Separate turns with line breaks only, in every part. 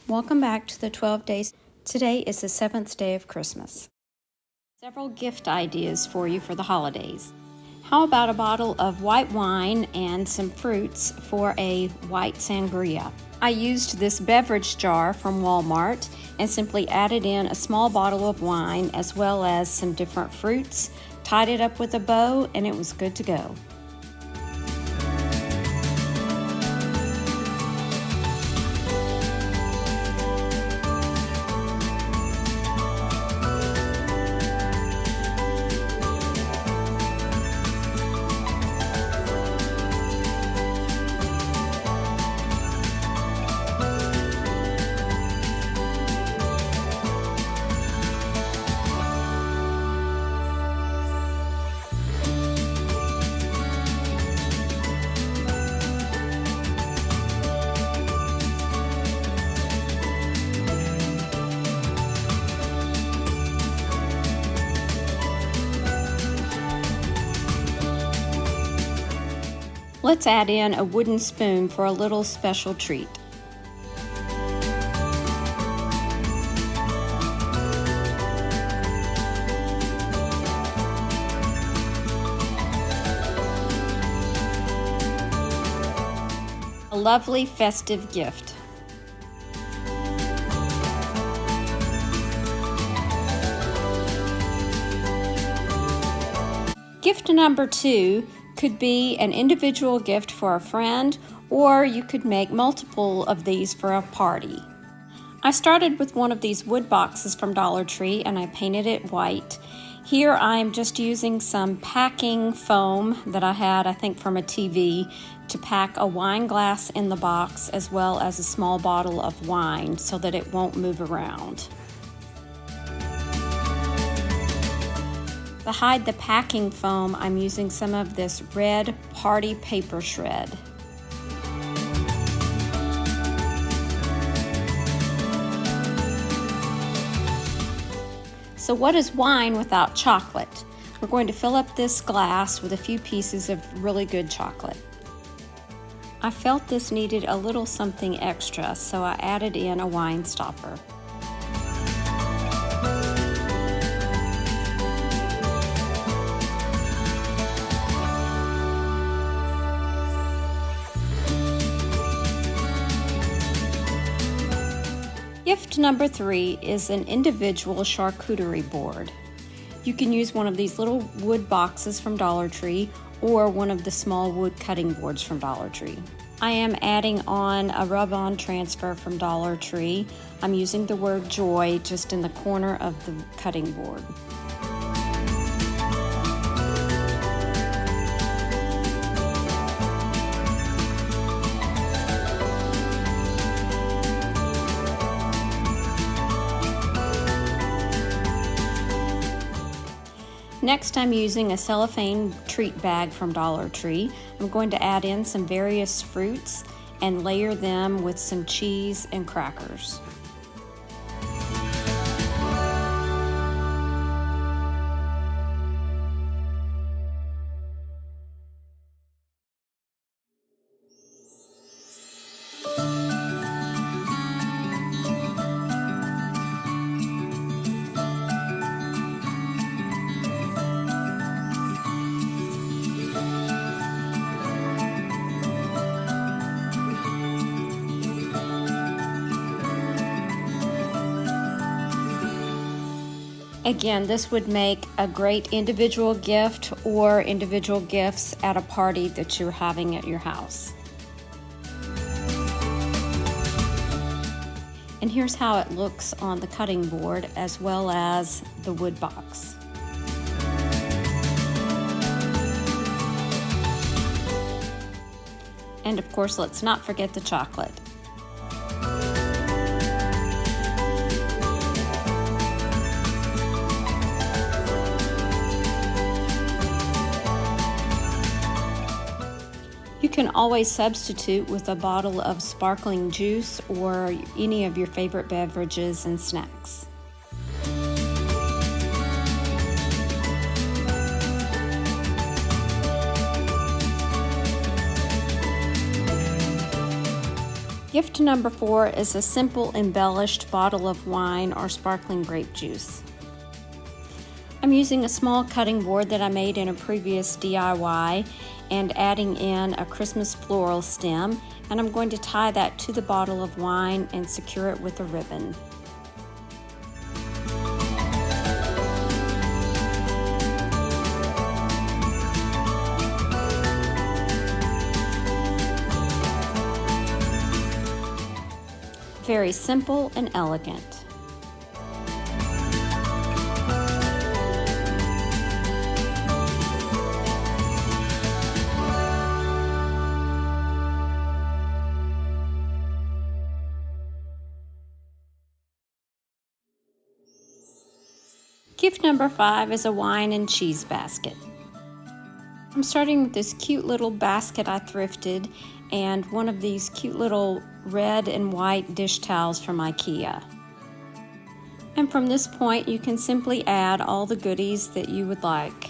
Welcome back to the 12 days. Today is the 7th day of Christmas. Several gift ideas for you for the holidays. How about a bottle of white wine and some fruits for a white sangria? I used this beverage jar from Walmart and simply added in a small bottle of wine as well as some different fruits, tied it up with a bow, and it was good to go. Let's add in a wooden spoon for a little special treat. A lovely festive gift. Gift number 2 could be an individual gift for a friend, or you could make multiple of these for a party. I started with one of these wood boxes from Dollar Tree and I painted it white. Here I'm just using some packing foam that I had, I think from a TV, to pack a wine glass in the box as well as a small bottle of wine so that it won't move around. To hide the packing foam, I'm using some of this red party paper shred. So what is wine without chocolate? We're going to fill up this glass with a few pieces of really good chocolate. I felt this needed a little something extra, so I added in a wine stopper. Gift number 3 is an individual charcuterie board. You can use one of these little wood boxes from Dollar Tree or one of the small wood cutting boards from Dollar Tree. I am adding on a rub-on transfer from Dollar Tree. I'm using the word joy just in the corner of the cutting board. Next, I'm using a cellophane treat bag from Dollar Tree. I'm going to add in some various fruits and layer them with some cheese and crackers. Again, this would make a great individual gift or individual gifts at a party that you're having at your house. And here's how it looks on the cutting board as well as the wood box. And of course, let's not forget the chocolate. You can always substitute with a bottle of sparkling juice or any of your favorite beverages and snacks. Gift number 4 is a simple embellished bottle of wine or sparkling grape juice. I'm using a small cutting board that I made in a previous DIY and adding in a Christmas floral stem, and I'm going to tie that to the bottle of wine and secure it with a ribbon. Very simple and elegant. Gift number 5 is a wine and cheese basket. I'm starting with this cute little basket I thrifted and one of these cute little red and white dish towels from IKEA. And from this point you can simply add all the goodies that you would like.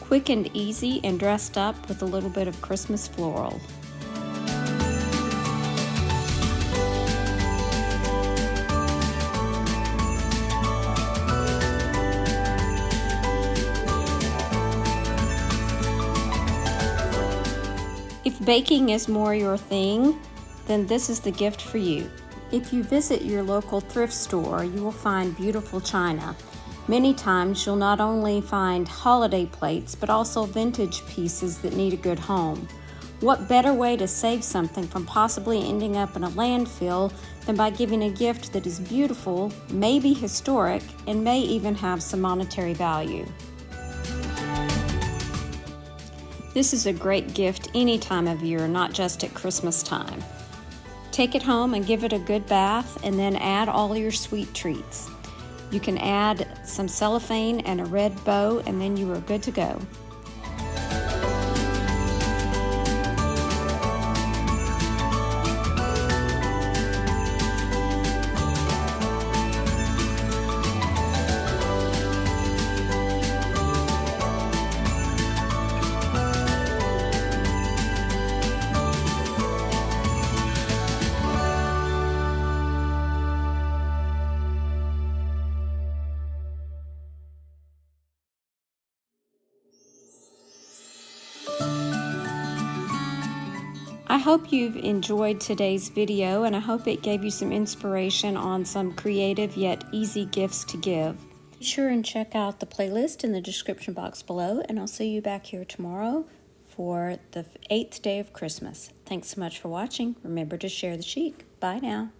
Quick and easy and dressed up with a little bit of Christmas floral. If baking is more your thing, then this is the gift for you. If you visit your local thrift store, you will find beautiful china. Many times you'll not only find holiday plates, but also vintage pieces that need a good home. What better way to save something from possibly ending up in a landfill than by giving a gift that is beautiful, may be historic, and may even have some monetary value. This is a great gift any time of year, not just at Christmas time. Take it home and give it a good bath, and then add all your sweet treats. You can add some cellophane and a red bow, and then you are good to go. I hope you've enjoyed today's video, and I hope it gave you some inspiration on some creative yet easy gifts to give. Be sure and check out the playlist in the description box below, and I'll see you back here tomorrow for the 8th day of Christmas. Thanks so much for watching. Remember to share the chic. Bye now.